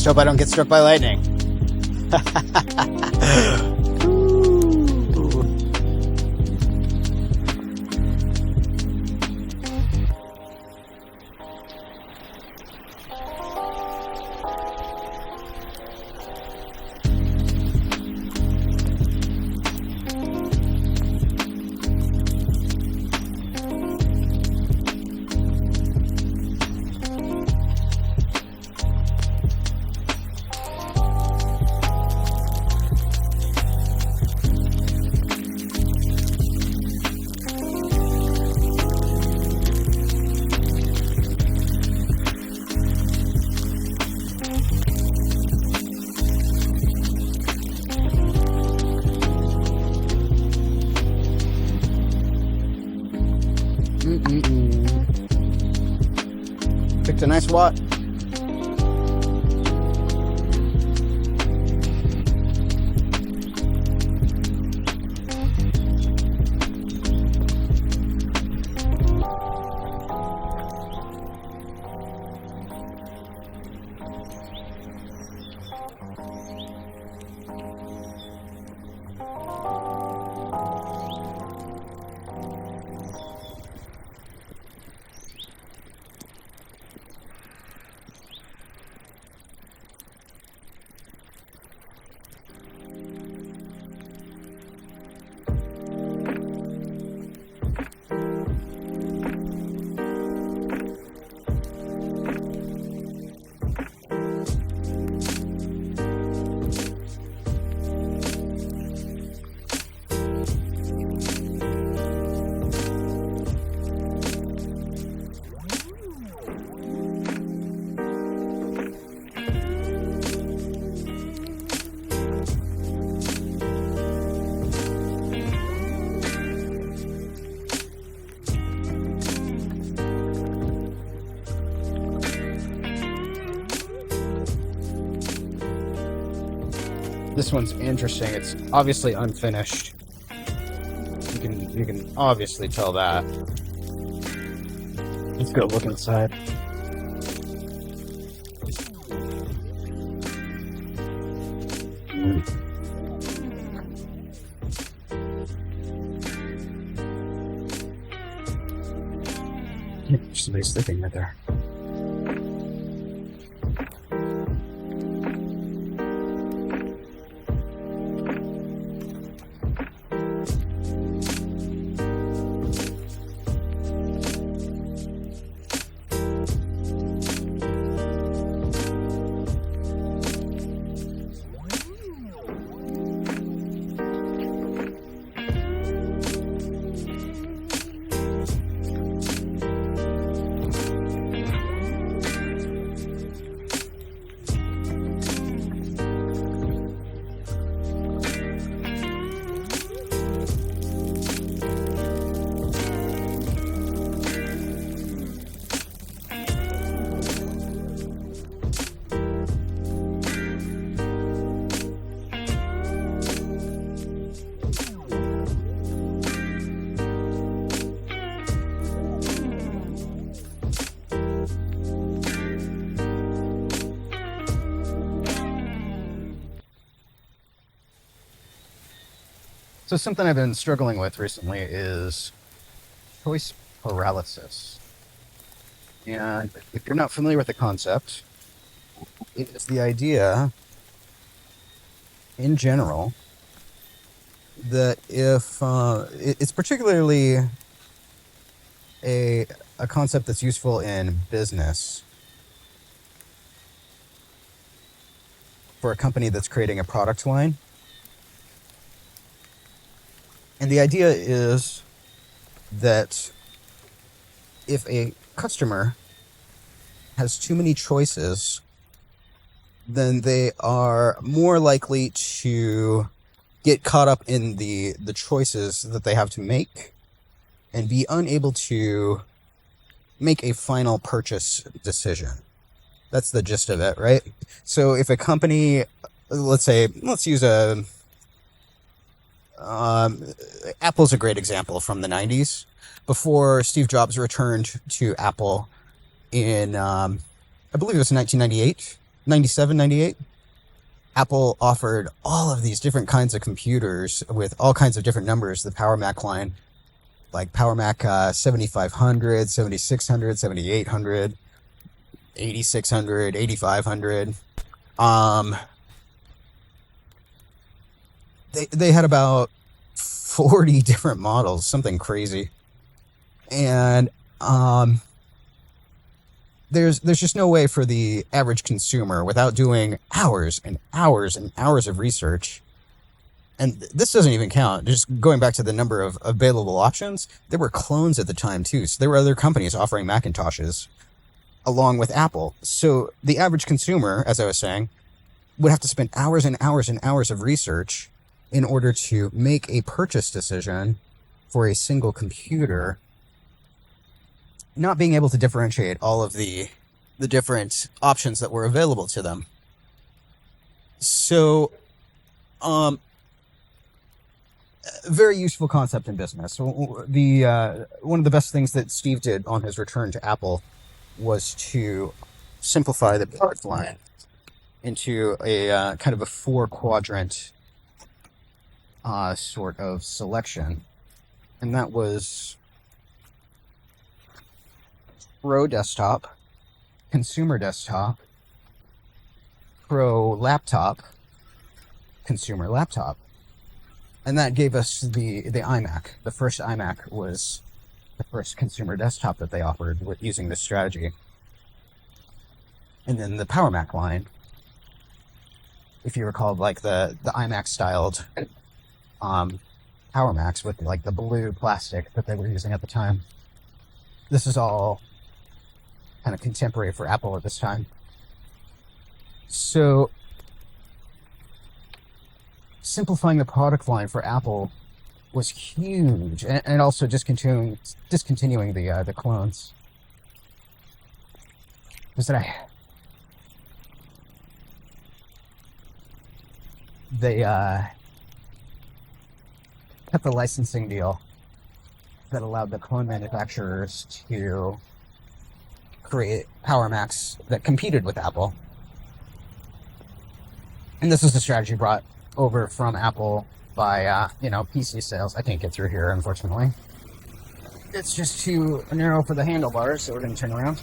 Just hope I don't get struck by lightning. Picked a nice Wat. This one's interesting. It's obviously unfinished. You can obviously tell that. Let's go look inside. There's somebody sleeping right there. So something I've been struggling with recently is choice paralysis. And if you're not familiar with the concept, it is the idea, in general, that if it's particularly a concept that's useful in business for a company that's creating a product line. And the idea is that if a customer has too many choices, then they are more likely to get caught up in the choices that they have to make and be unable to make a final purchase decision. That's the gist of it, right? So if a company, let's use Apple's a great example from the 90s. Before Steve Jobs returned to Apple in, I believe it was 1998, 97, 98. Apple offered all of these different kinds of computers with all kinds of different numbers, the Power Mac line, like Power Mac 7500, 7600, 7800, 8600, 8500. They had about 40 different models, something crazy. And there's just no way for the average consumer, without doing hours and hours and hours of research. And this doesn't even count. Just going back to the number of available options, there were clones at the time too. So there were other companies offering Macintoshes along with Apple. So the average consumer, as I was saying, would have to spend hours and hours and hours of research in order to make a purchase decision for a single computer, not being able to differentiate all of the the different options that were available to them. So, very useful concept in business. The one of the best things that Steve did on his return to Apple was to simplify the product line into a kind of a 4-quadrant sort of selection, and that was Pro desktop, consumer desktop, Pro laptop, consumer laptop. And that gave us the iMac. The first iMac was the first consumer desktop that they offered with using this strategy. And then the Power Mac line, if you recall, like the iMac styled Power Macs with like the blue plastic that they were using at the time. This is all kind of contemporary for Apple at this time. So simplifying the product line for Apple was huge, and also discontinuing the clones. Was that they cut the licensing deal that allowed the clone manufacturers to create Power Macs that competed with Apple. And this was the strategy brought over from Apple by, PC sales. I can't get through here, unfortunately. It's just too narrow for the handlebars, so we're going to turn around.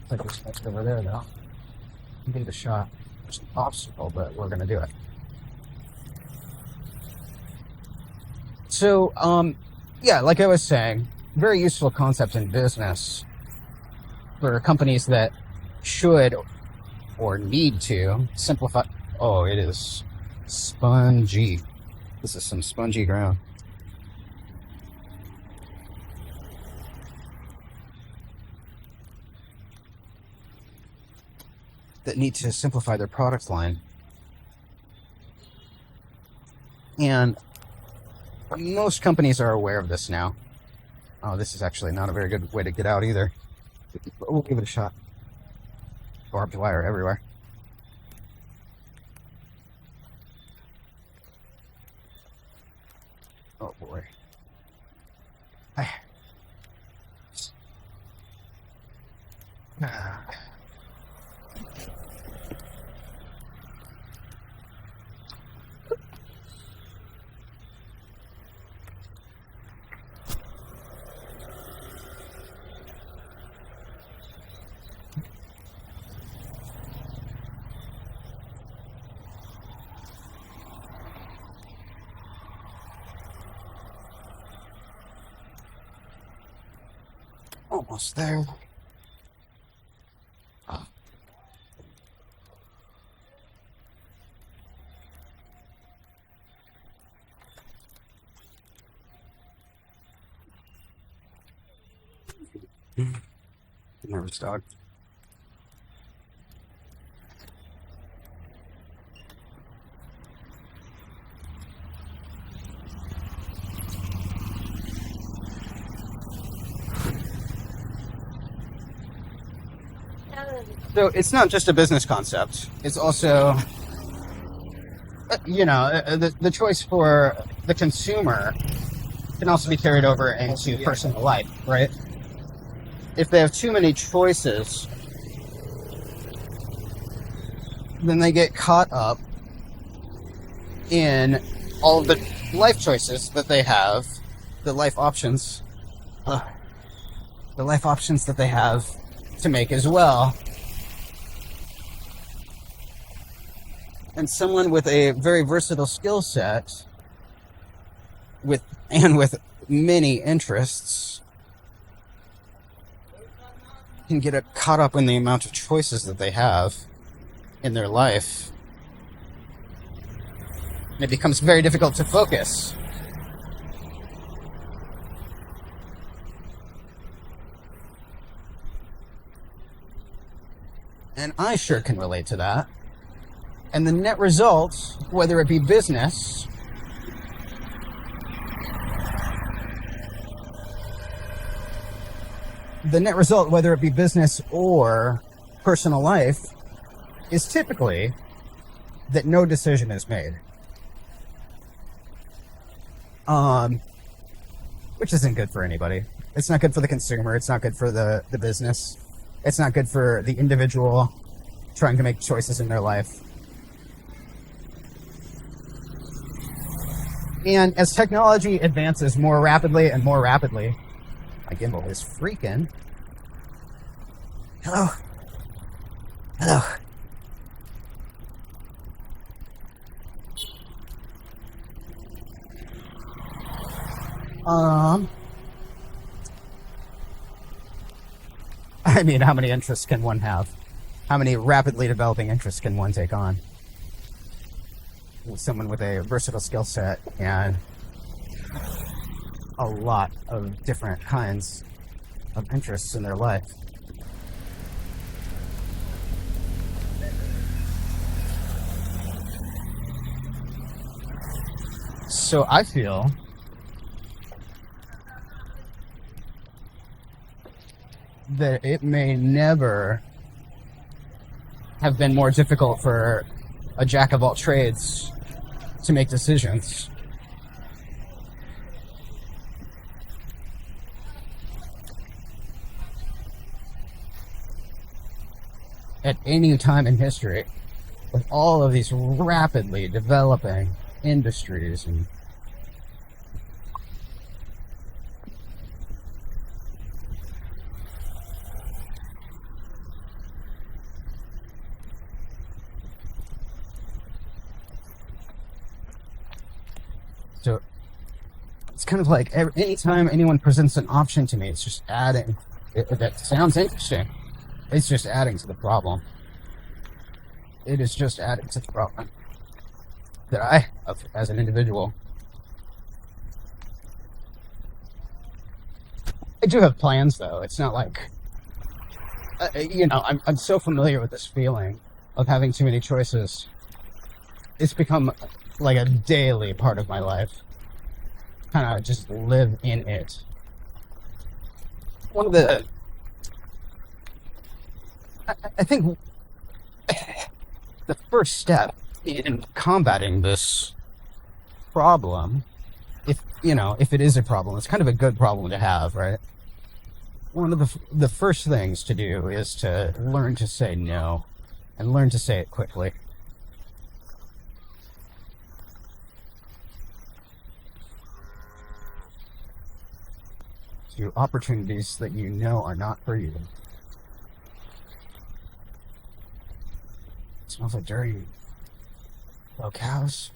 Looks like we're supposed over there, though. Give it a shot. There's an obstacle, but we're going to do it. So, like I was saying, very useful concept in business for companies that should or need to simplify. Oh, it is spongy. This is some spongy ground. That need to simplify their product line. And most companies are aware of this now. Oh, this is actually not a very good way to get out either. But we'll give it a shot. Barbed wire everywhere. Oh boy. Almost there. Nervous dog. So it's not just a business concept. It's also, the choice for the consumer can also be carried over into personal life, right? If they have too many choices, then they get caught up in all of the life choices that they have, the life options that they have to make as well. And someone with a very versatile skill set with many interests can get caught up in the amount of choices that they have in their life. And it becomes very difficult to focus. And I sure can relate to that. And the net result, whether it be business, or personal life, is typically that no decision is made. Which isn't good for anybody. It's not good for the consumer. It's not good for the business. It's not good for the individual trying to make choices in their life. And as technology advances more rapidly and more rapidly, my gimbal is freaking. Hello. Hello. I mean, how many interests can one have? How many rapidly developing interests can one take on? Someone with a versatile skill set and a lot of different kinds of interests in their life. So I feel that it may never have been more difficult for a jack of all trades to make decisions. At any time in history, with all of these rapidly developing industries and so it's kind of like anytime anyone presents an option to me, it's just adding. That sounds interesting. It's just adding to the problem. It is just adding to the problem that I have as an individual. I do have plans, though. It's not like, I'm so familiar with this feeling of having too many choices. It's become like a daily part of my life. Kind of just live in it. One of the, I think the first step in combating this problem, if it is a problem, it's kind of a good problem to have, right? One of the first things to do is to learn to say no, and learn to say it quickly. To opportunities that you know are not for you. It smells like dirty locales.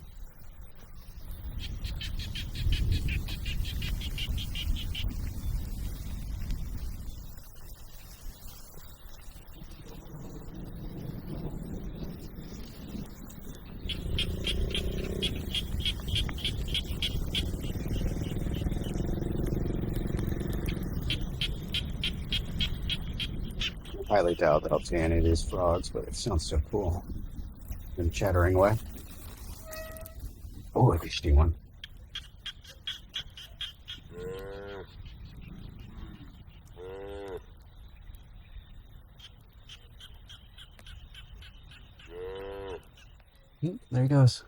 Highly doubt that I'll see any of these frogs, but it sounds so cool. Them chattering away. Oh, I can see one. There he goes.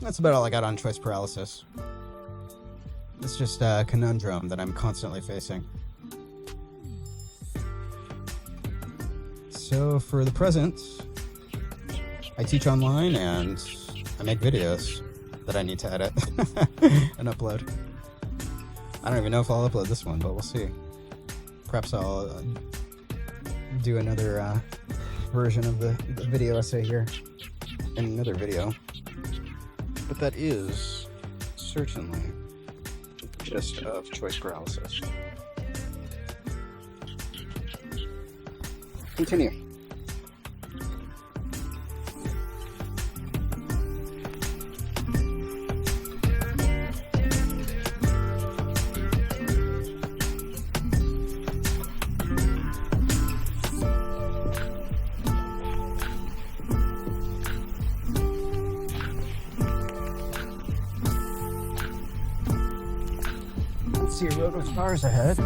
That's about all I got on choice paralysis. It's just a conundrum that I'm constantly facing. So for the present, I teach online and I make videos that I need to edit and upload. I don't even know if I'll upload this one, but we'll see. perhaps I'll do another version of the video essay here in another video. But that is certainly the gist of choice paralysis. Continue. See a road with cars ahead.